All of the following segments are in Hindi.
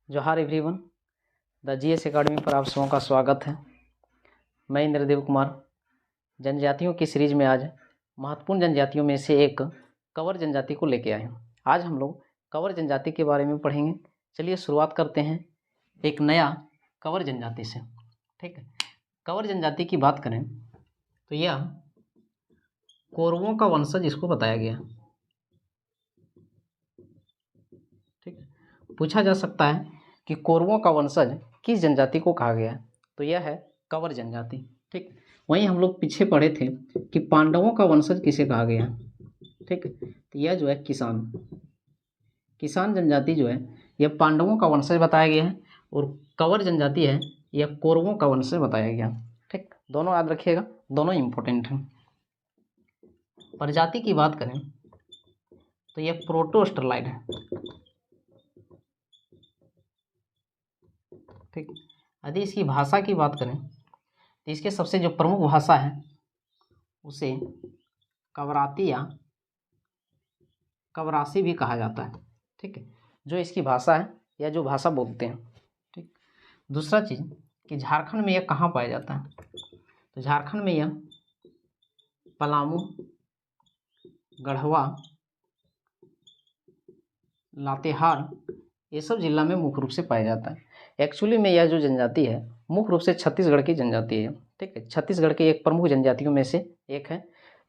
जोहार एवरीवन, द जीएस एकेडमी पर आप सबों का स्वागत है। मैं इंद्रदेव कुमार जनजातियों की सीरीज में आज महत्वपूर्ण जनजातियों में से एक कंवर जनजाति को लेके आए हैं। आज हम लोग कंवर जनजाति के बारे में पढ़ेंगे। चलिए शुरुआत करते हैं एक नया कंवर जनजाति से। ठीक है, कंवर जनजाति की बात करें तो यह कौरवों का वंशज इसको बताया गया। ठीक है, पूछा जा सकता है कि कौरवों का वंशज किस जनजाति को कहा गया है, तो यह है कंवर जनजाति। ठीक, वहीं हम लोग पीछे पढ़े थे कि पांडवों का वंशज किसे कहा गया है। ठीक, तो यह जो है किसान जनजाति जो है यह पांडवों का वंशज बताया गया है, और कंवर जनजाति है यह कौरवों का वंशज बताया गया। ठीक, दोनों याद रखिएगा, दोनों इंपॉर्टेंट हैं। प्रजाति की बात करें तो यह प्रोटोस्टरलाइड है। ठीक, यदि इसकी भाषा की बात करें तो इसके सबसे जो प्रमुख भाषा है उसे कवराती या कवरासी भी कहा जाता है। ठीक है, जो इसकी भाषा है या जो भाषा बोलते हैं। ठीक, दूसरा चीज़ कि झारखंड में यह कहाँ पाया जाता है, तो झारखंड में यह पलामू, गढ़वा, लातेहार ये सब जिला में मुख्य रूप से पाया जाता है। एक्चुअली में यह जो जनजाति है मुख्य रूप से छत्तीसगढ़ की जनजाति है। ठीक है, छत्तीसगढ़ के एक प्रमुख जनजातियों में से एक है।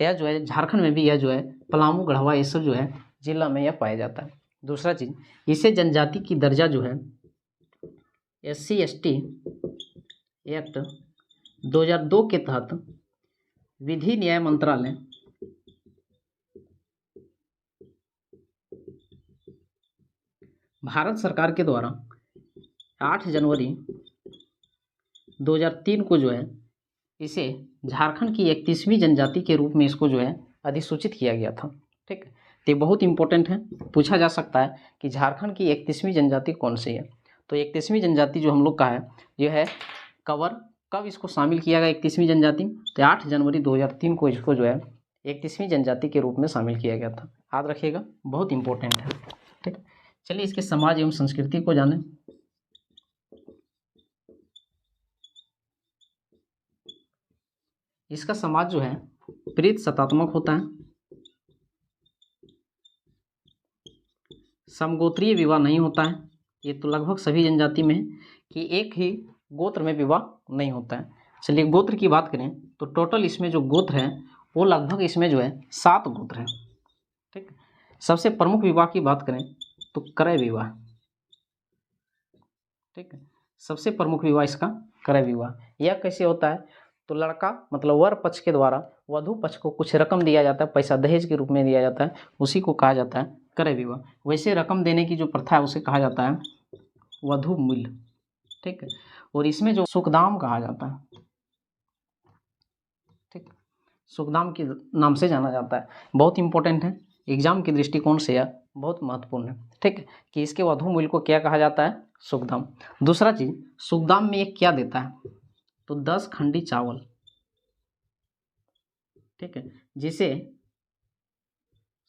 यह जो है झारखंड में भी यह जो है पलामू, गढ़वा ये सब जो है जिला में यह पाया जाता है। दूसरा चीज़, इसे जनजाति की दर्जा जो है SC/ST एक्ट 2002 के तहत विधि न्याय मंत्रालय भारत सरकार के द्वारा 8 जनवरी 2003 को जो है इसे झारखंड की 31वीं जनजाति के रूप में इसको जो है अधिसूचित किया गया था। ठीक है, तो ये बहुत इंपॉर्टेंट है, पूछा जा सकता है कि झारखंड की 31वीं जनजाति कौन सी है। तो 31वीं जनजाति जो हम लोग का है यह है कंवर। कब इसको शामिल किया गया 31वीं जनजाति, तो 8 जनवरी 2003 को इसको जो है 31वीं जनजाति के रूप में शामिल किया गया था। याद रखिएगा, बहुत इंपॉर्टेंट है। ठीक, चलिए इसके समाज एवं संस्कृति को जानें। इसका समाज जो है प्रीत सतात्मक होता है, समगोत्रीय विवाह नहीं होता है। ये तो लगभग सभी जनजाति में है कि एक ही गोत्र में विवाह नहीं होता है। चलिए गोत्र की बात करें तो टोटल इसमें जो गोत्र है वो लगभग इसमें जो है 7 गोत्र हैं। ठीक, सबसे प्रमुख विवाह की बात करें तो क्रय विवाह। ठीक है, सबसे प्रमुख विवाह इसका क्रय विवाह। यह कैसे होता है, तो लड़का मतलब वर पक्ष के द्वारा वधु पक्ष को कुछ रकम दिया जाता है, पैसा दहेज के रूप में दिया जाता है, उसी को कहा जाता है क्रय विवाह। वैसे रकम देने की जो प्रथा है उसे कहा जाता है वधु मूल्य। ठीक है, और इसमें जो सुखदाम कहा जाता है, ठीक, सुखदाम के नाम से जाना जाता है। बहुत इंपॉर्टेंट है, एग्जाम के दृष्टिकोण से यह बहुत महत्वपूर्ण है। ठीक है, कि इसके वधु मूल्य को क्या कहा जाता है, सुखदाम। दूसरा चीज, सुखदाम में ये क्या देता है, तो 10 खंडी चावल। ठीक है, जिसे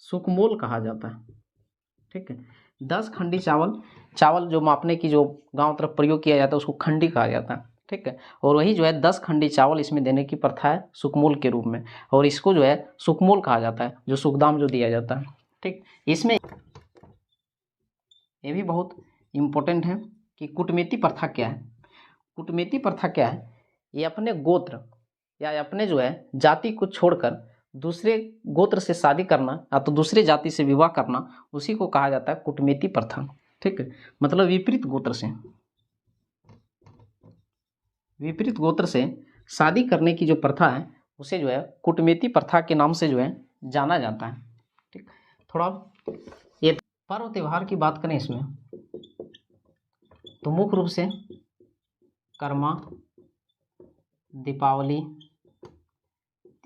सुकमोल कहा जाता है। ठीक है, 10 खंडी चावल जो मापने की जो गांव तरफ प्रयोग किया जाता है उसको खंडी कहा जाता है। ठीक है, और वही जो है 10 खंडी चावल इसमें देने की प्रथा है सुकमोल के रूप में, और इसको जो है सुकमोल कहा जाता है, जो सुखदाम जो दिया जाता है। ठीक, इसमें ये भी बहुत इम्पोर्टेंट है कि कूटनीति प्रथा क्या है। कूटनीति प्रथा क्या है, ये अपने गोत्र या अपने जो है जाति को छोड़कर दूसरे गोत्र से शादी करना या तो दूसरे जाति से विवाह करना, उसी को कहा जाता है कूटनीति प्रथा। ठीक है, मतलब विपरीत गोत्र से शादी करने की जो प्रथा है उसे जो है कूटनीति प्रथा के नाम से जो है जाना जाता है। ठीक, थोड़ा ये पर्व त्योहार की बात करें इसमें तो मुख्य रूप से कर्मा, दीपावली,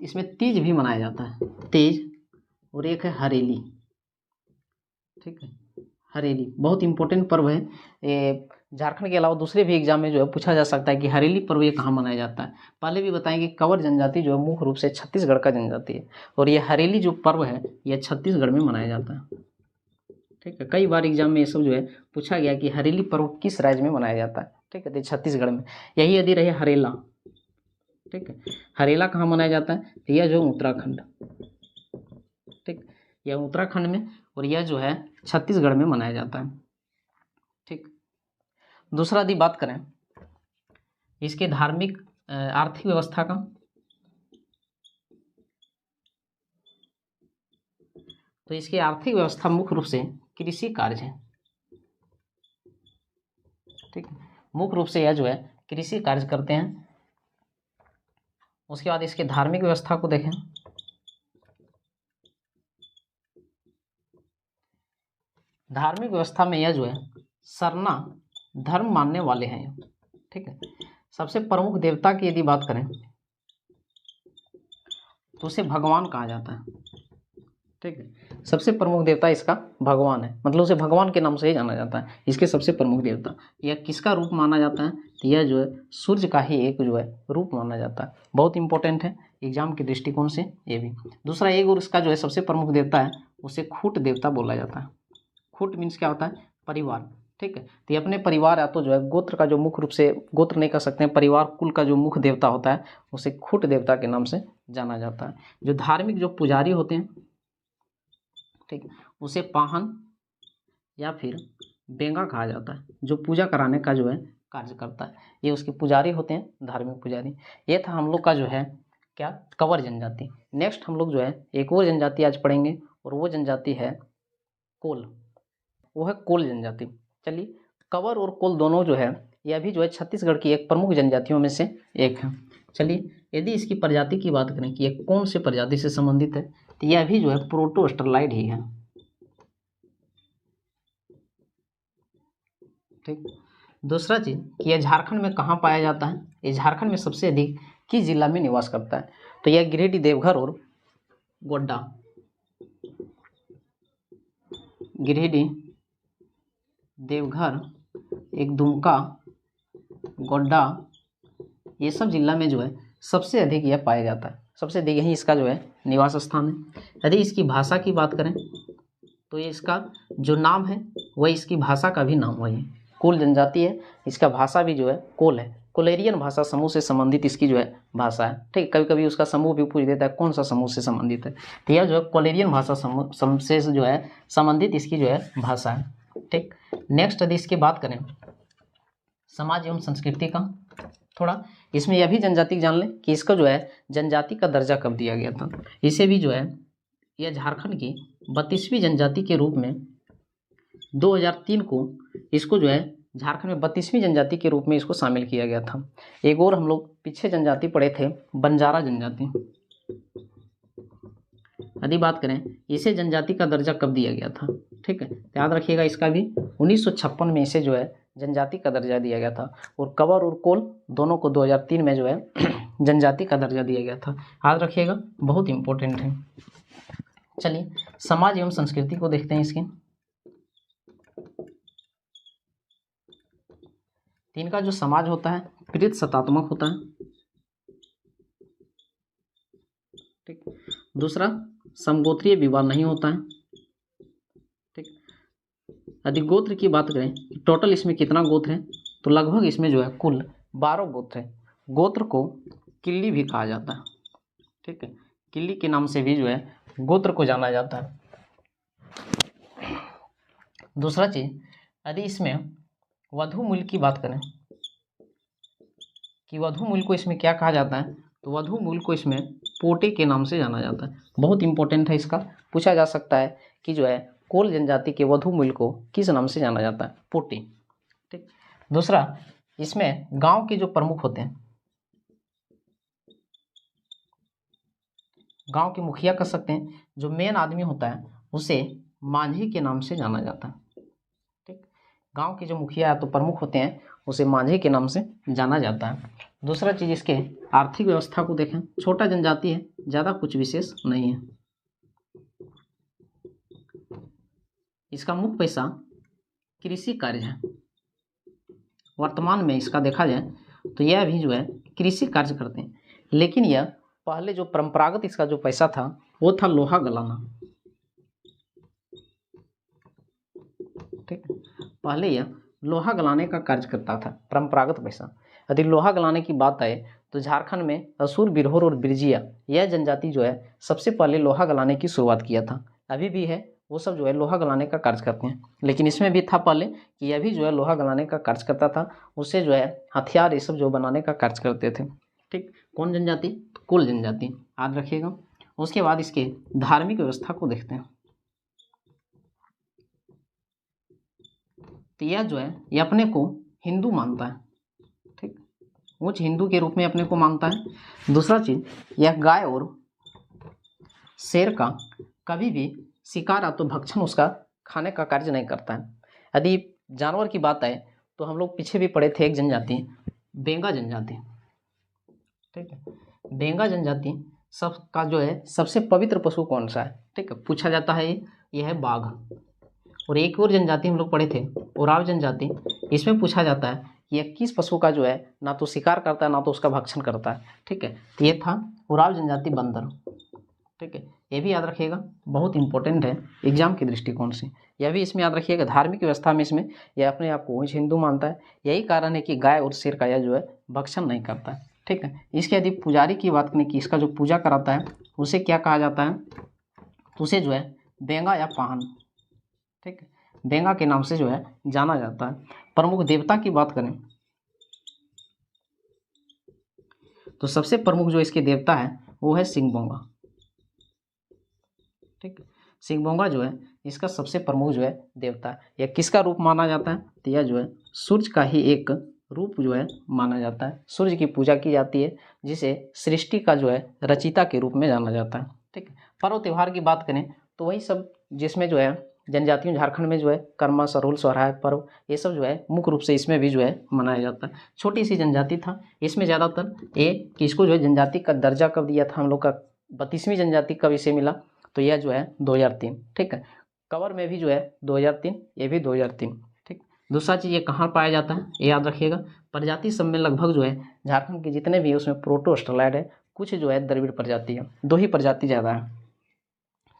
इसमें तीज भी मनाया जाता है, तीज, और एक है हरेली। ठीक है, हरेली बहुत इंपॉर्टेंट पर्व है। ये झारखंड के अलावा दूसरे भी एग्जाम में जो है पूछा जा सकता है कि हरेली पर्व ये कहाँ मनाया जाता है। पहले भी बताएंगे कंवर जनजाति जो है मुख्य रूप से छत्तीसगढ़ का जनजाति है, और ये हरेली जो पर्व है यह छत्तीसगढ़ में मनाया जाता है। ठीक है, कई बार एग्जाम में ये सब जो है पूछा गया कि हरेली पर्व किस राज्य में मनाया जाता है। ठीक है, तो छत्तीसगढ़ में। यही यदि रहे हरेला, ठीक है, हरेला कहाँ मनाया जाता है, तो यह जो उत्तराखंड, ठीक, यह उत्तराखंड में, और यह जो है छत्तीसगढ़ में मनाया जाता है। ठीक, दूसरा यदि बात करें इसके धार्मिक आर्थिक व्यवस्था का, तो इसकी आर्थिक व्यवस्था मुख्य रूप से कृषि कार्य है। ठीक, मुख्य रूप से यह जो है कृषि कार्य करते हैं। उसके बाद इसके धार्मिक व्यवस्था को देखें, धार्मिक व्यवस्था में यह जो है सरना धर्म मानने वाले हैं। ठीक है, सबसे प्रमुख देवता की यदि बात करें तो उसे भगवान कहा जाता है। ठीक है, सबसे प्रमुख देवता इसका भगवान है, मतलब उसे भगवान के नाम से ही जाना जाता है। इसके सबसे प्रमुख देवता, यह किसका रूप माना जाता है, तो यह जो है सूर्य का ही एक जो है रूप माना जाता है। बहुत इंपॉर्टेंट है एग्जाम के दृष्टिकोण से ये भी। दूसरा, एक और इसका जो है सबसे प्रमुख देवता है उसे खूट देवता बोला जाता है। खूट मीन्स क्या होता है, परिवार। ठीक है, तो ये अपने परिवार या तो जो है गोत्र का जो मुख्य रूप से, गोत्र नहीं कर सकते हैं, परिवार कुल का जो मुख्य देवता होता है उसे खूट देवता के नाम से जाना जाता है। जो धार्मिक जो पुजारी होते हैं, ठीक, उसे पाहन या फिर बेंगा कहा जाता है, जो पूजा कराने का जो है कार्य करता है। ये उसके पुजारी होते हैं, धार्मिक पुजारी। ये था हम लोग का जो है क्या, कंवर जनजाति। नेक्स्ट हम लोग जो है एक और जनजाति आज पढ़ेंगे, और वो जनजाति है कोल, वो है कोल जनजाति। चलिए, कंवर और कोल दोनों जो है यह भी जो है छत्तीसगढ़ की एक प्रमुख जनजातियों में से एक है। चलिए, यदि इसकी प्रजाति की बात करें कि यह कौन से प्रजाति से संबंधित है, तो यह भी जो है प्रोटो ऑस्ट्रेलाइड ही है। ठीक, दूसरा चीज कि यह झारखंड में कहाँ पाया जाता है, ये झारखंड में सबसे अधिक किस जिला में निवास करता है, तो यह गिरिडीह, देवघर और गोड्डा, गिरिडीह, देवघर, एक दुमका, गोड्डा, ये सब जिला में जो है सबसे अधिक यह पाया जाता है। सबसे अधिक यही इसका जो है निवास स्थान है। यदि इसकी भाषा की बात करें तो ये इसका जो नाम है वह इसकी भाषा का भी नाम वही है। कोल जनजाति है, इसका भाषा भी जो है कोल है। कोलेरियन भाषा समूह से संबंधित इसकी जो है भाषा है। ठीक, कभी कभी उसका समूह भी पूछ देता है कौन सा समूह से संबंधित है, तो यह जो है कोलेरियन भाषा समूह से जो है संबंधित इसकी जो है भाषा है। ठीक, नेक्स्ट यदि इसकी बात करें समाज एवं संस्कृति का, थोड़ा इसमें यह भी जनजाति जान लें कि इसका जो है जनजाति का दर्जा कब दिया गया था। इसे भी जो है यह झारखंड की 32वीं जनजाति के रूप में 2003 को इसको जो है झारखंड में 32वीं जनजाति के रूप में इसको शामिल किया गया था। एक और हम लोग पीछे जनजाति पढ़े थे, बंजारा जनजाति। यदि बात करें इसे जनजाति का दर्जा कब दिया गया था, ठीक है, याद रखिएगा इसका भी 1956 में इसे जो है जनजाति का दर्जा दिया गया था। और कंवर और कोल दोनों को 2003 में जो है जनजाति का दर्जा दिया गया था। याद रखिएगा, बहुत इंपॉर्टेंट है। चलिए, समाज एवं संस्कृति को देखते हैं इसकी। इनका जो समाज होता है प्रीत सत्तात्मक होता है। ठीक, दूसरा समगोत्रीय विवाह नहीं होता है। ठीक, यदि गोत्र की बात करें टोटल इसमें कितना गोत्र है, तो लगभग इसमें जो है कुल 12 गोत्र है। गोत्र को किल्ली भी कहा जाता है। ठीक है, किल्ली के नाम से भी जो है गोत्र को जाना जाता है। दूसरा चीज, यदि इसमें वधु मूल्य की बात करें कि वधु मूल्य को इसमें क्या कहा जाता है, तो वधु मूल्य को इसमें पोटे के नाम से जाना जाता है। बहुत इंपॉर्टेंट है, इसका पूछा जा सकता है कि जो है कोल जनजाति के वधु मूल्य को किस नाम से जाना जाता है, पोटे। ठीक, दूसरा इसमें गांव के जो प्रमुख होते हैं, गांव के मुखिया कर सकते हैं, जो मेन आदमी होता है उसे मांझी के नाम से जाना जाता है। ठीक, गांव के जो मुखिया या तो प्रमुख होते हैं उसे मांझी के नाम से जाना जाता है। दूसरा चीज, इसके आर्थिक व्यवस्था को देखें। छोटा जनजाति है, ज़्यादा कुछ विशेष नहीं है। इसका मुख्य पैसा कृषि कार्य है। वर्तमान में इसका देखा जाए तो यह भी जो है कृषि कार्य करते हैं, लेकिन यह पहले जो परंपरागत इसका जो पैसा था वो था लोहा गलाना। ठीक है। पहले यह लोहा गलाने का कार्य करता था, परंपरागत पेशा। यदि लोहा गलाने की बात आए तो झारखंड में असुर, बिरहोर और बिरजिया यह जनजाति जो है सबसे पहले लोहा गलाने की शुरुआत किया था। अभी भी है, वो सब जो है लोहा गलाने का कार्य करते हैं। लेकिन इसमें भी था पहले कि यह भी जो है लोहा गलाने का कार्य करता था, उससे जो है हथियार ये सब जो बनाने का कार्य करते थे। ठीक, कौन जनजाति? कुल जनजाति, याद रखिएगा। उसके बाद इसके धार्मिक व्यवस्था को देखते हैं। तो यह जो है ये अपने को हिंदू मानता है। ठीक, उच्च हिंदू के रूप में अपने को मानता है। दूसरा चीज, यह गाय और शेर का कभी भी शिकार या तो भक्षण उसका खाने का कार्य नहीं करता है। यदि जानवर की बात आए तो हम लोग पीछे भी पढ़े थे एक जनजाति, बेंगा जनजाति। ठीक है, बेंगा जनजाति सबका जो है सबसे पवित्र पशु कौन सा है? ठीक है, पूछा जाता है। यह है बाघ। और एक और जनजाति हम लोग पढ़े थे, उराव जनजाति। इसमें पूछा जाता है कि यह किस पशु का जो है ना तो शिकार करता है ना तो उसका भक्षण करता है। ठीक है, तो ये था उराव जनजाति बंदर। ठीक है, ये भी याद रखिएगा, बहुत इंपॉर्टेंट है एग्जाम के दृष्टिकोण से। यह भी इसमें याद रखिएगा। धार्मिक व्यवस्था में इसमें यह अपने आप को उच्च हिंदू मानता है। यही कारण है कि गाय और शेर का यह जो है भक्षण नहीं करता है। ठीक है, इसके यदि पुजारी की बात करें कि इसका जो पूजा कराता है उसे क्या कहा जाता है, तो उसे जो है बेंगा या पाहन, ठीक है, बेंगा के नाम से जो है जाना जाता है। प्रमुख देवता की बात करें तो सबसे प्रमुख जो इसके देवता है वो है सिंहबोंगा। ठीक है, सिंहबोंगा जो है इसका सबसे प्रमुख जो है देवता है। यह किसका रूप माना जाता है? तो यह जो है सूर्य का ही एक रूप जो है माना जाता है। सूर्य की पूजा की जाती है, जिसे सृष्टि का जो है रचिता के रूप में जाना जाता है। ठीक है, पर्व त्यौहार की बात करें तो वही सब जिसमें जो है जनजातियों झारखंड में जो है कर्मा, सरोल, सोहराय पर्व ये सब जो है मुख्य रूप से इसमें भी जो है मनाया जाता है। छोटी सी जनजाति था, इसमें ज़्यादातर ये कि इसको जो है जनजाति का दर्जा कब दिया था हम लोग का, 32वीं जनजाति कब इसे मिला, तो यह जो है 2003। ठीक है, कवर में भी जो है 2003, ये भी 2003। ठीक, दूसरा चीज़ ये कहाँ पाया जाता है ये याद रखिएगा। प्रजाति सब में लगभग जो है झारखंड के जितने भी उसमें प्रोटो ऑस्ट्रेलाइड है, कुछ जो है द्रविड़ प्रजाति है, 2 ही प्रजाति ज़्यादा है।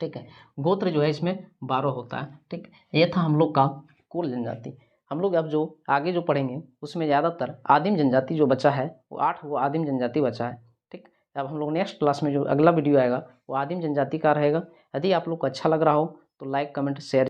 ठीक है, गोत्र जो है इसमें 12 होता है। ठीक, ये था हम लोग का कुल जनजाति। हम लोग अब जो आगे जो पढ़ेंगे उसमें ज़्यादातर आदिम जनजाति जो बचा है वो 8 वो आदिम जनजाति बचा है। ठीक, अब हम लोग नेक्स्ट क्लास में जो अगला वीडियो आएगा वो आदिम जनजाति का रहेगा। यदि आप लोग को अच्छा लग रहा हो तो लाइक, कमेंट, शेयर